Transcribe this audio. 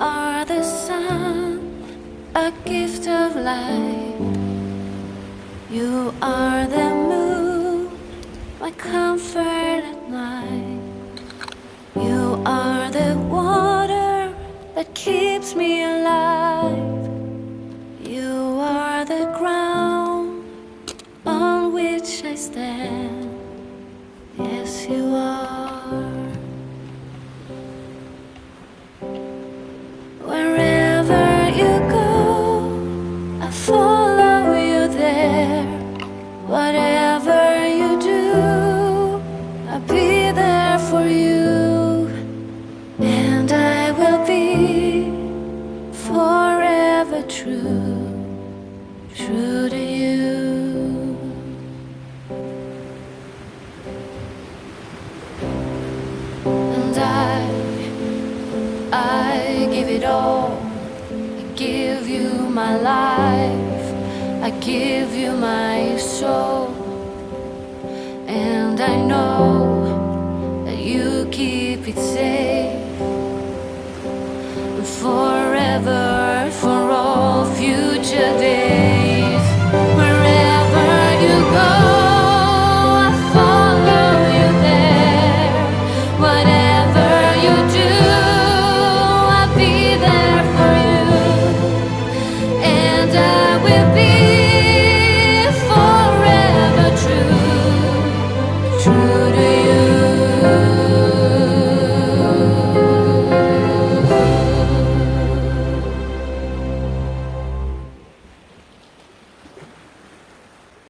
are the sun, a gift of light. You are the moon, my comfort at night. You are the water that keeps me alive. You are the ground on which I stand. Yes, you are. Wherever you go, I follow you there. Whatever you do, I'll be there for you. And I will be forever true, true to you. And I give it all. I give you my life, I give you my soul. And I know that you keep it safe and forever